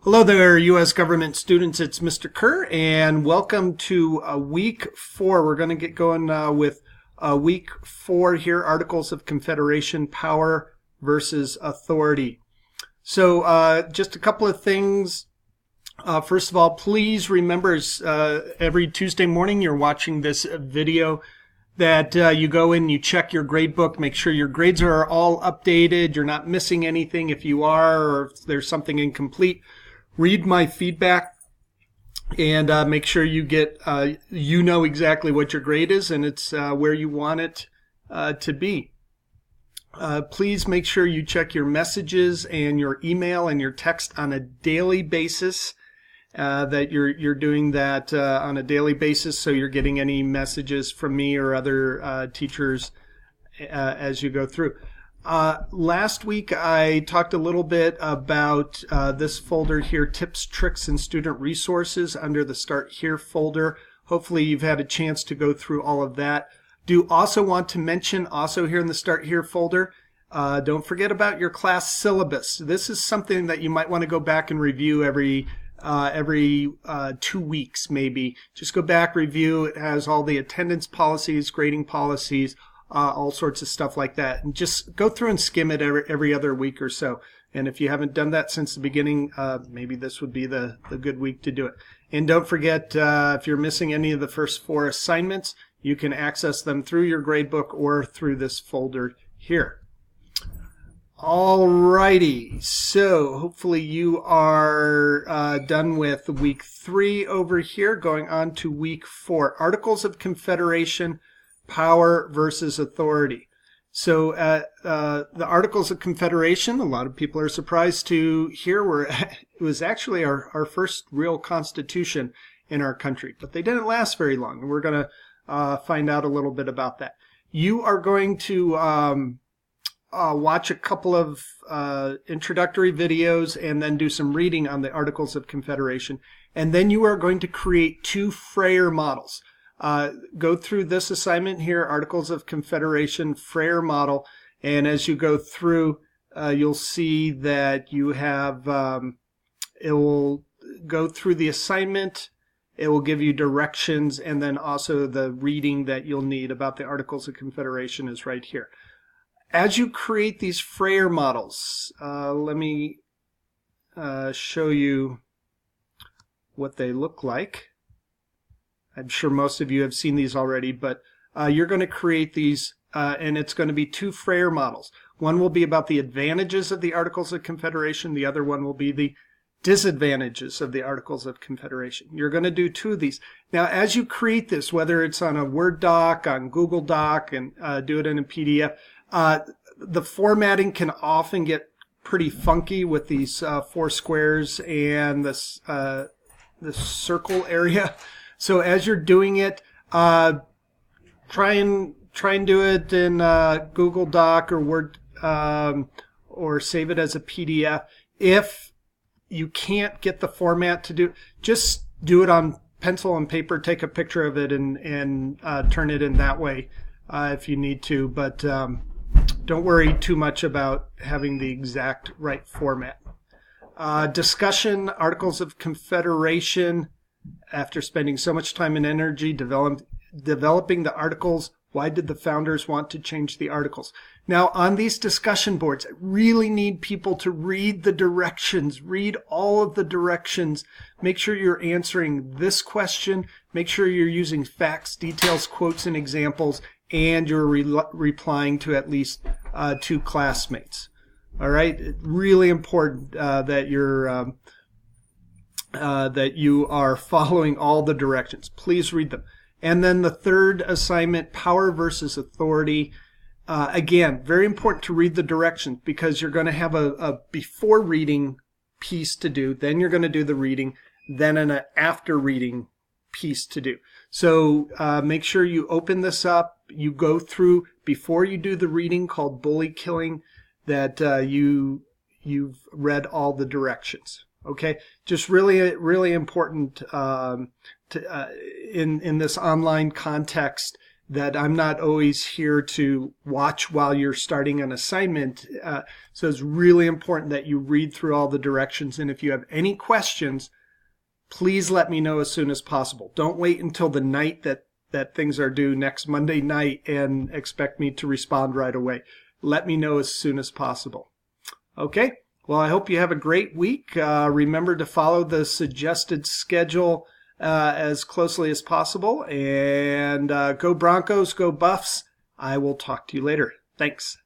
Hello there, U.S. government students. It's Mr. Kerr, and welcome to week 4. We're going to get going with week 4 here, Articles of Confederation, Power versus Authority. So just a couple of things. First of all, please remember every Tuesday morning you're watching this video that you go in, you check your grade book, make sure your grades are all updated, you're not missing anything. If you are, or if there's something incomplete, read my feedback and make sure you get, you know exactly what your grade is and it's where you want it to be. Please make sure you check your messages and your email and your text on a daily basis, that you're doing that on a daily basis, so you're getting any messages from me or other teachers as you go through. Last week I talked a little bit about this folder here, Tips, Tricks, and Student Resources under the Start Here folder. Hopefully you've had a chance to go through all of that. Do also want to mention also here in the Start Here folder, don't forget about your class syllabus. This is something that you might want to go back and review every 2 weeks maybe. Just go back, review. It has all the attendance policies, grading policies, all sorts of stuff like that, and just go through and skim it every other week or so. And if you haven't done that since the beginning, maybe this would be the good week to do it. And don't forget, if you're missing any of the first 4 assignments, you can access them through your gradebook or through this folder here. Alrighty, so hopefully you are done with week 3 over here, going on to week 4, Articles of Confederation, Power versus Authority. So the Articles of Confederation, a lot of people are surprised to hear, it was actually our first real constitution in our country, but they didn't last very long, and we're going to find out a little bit about that. You are going to watch a couple of introductory videos and then do some reading on the Articles of Confederation, and then you are going to create 2 Frere models. Go through this assignment here, Articles of Confederation, Frere model, and as you go through, you'll see that you have, it will go through the assignment, it will give you directions, and then also the reading that you'll need about the Articles of Confederation is right here. As you create these Frere models, let me show you what they look like. I'm sure most of you have seen these already, but you're going to create these, and it's going to be 2 Frere models. One will be about the advantages of the Articles of Confederation. The other one will be the disadvantages of the Articles of Confederation. You're going to do 2 of these. Now, as you create this, whether it's on a Word doc, on Google Doc, and do it in a PDF, the formatting can often get pretty funky with these 4 squares and this circle area. So as you're doing it, try and do it in Google Doc or Word, or save it as a PDF. If you can't get the format to do, just do it on pencil and paper. Take a picture of it and turn it in that way if you need to. But don't worry too much about having the exact right format. Discussion, Articles of Confederation. After spending so much time and energy developing the articles, why did the founders want to change the articles? Now, on these discussion boards, I really need people to read the directions, read all of the directions. Make sure you're answering this question. Make sure you're using facts, details, quotes, and examples, and you're replying to at least 2 classmates. All right? Really important that you're that you are following all the directions. Please read them. And then the third assignment, Power versus Authority. Again, very important to read the directions because you're going to have a before reading piece to do, then you're going to do the reading, then an after reading piece to do. So make sure you open this up, you go through before you do the reading called Bully Killing, that you've read all the directions. Okay, just really important in this online context that I'm not always here to watch while you're starting an assignment. So it's really important that you read through all the directions. And if you have any questions, please let me know as soon as possible. Don't wait until the night that things are due next Monday night and expect me to respond right away. Let me know as soon as possible. Okay, well, I hope you have a great week. Remember to follow the suggested schedule as closely as possible. And go Broncos, go Buffs. I will talk to you later. Thanks.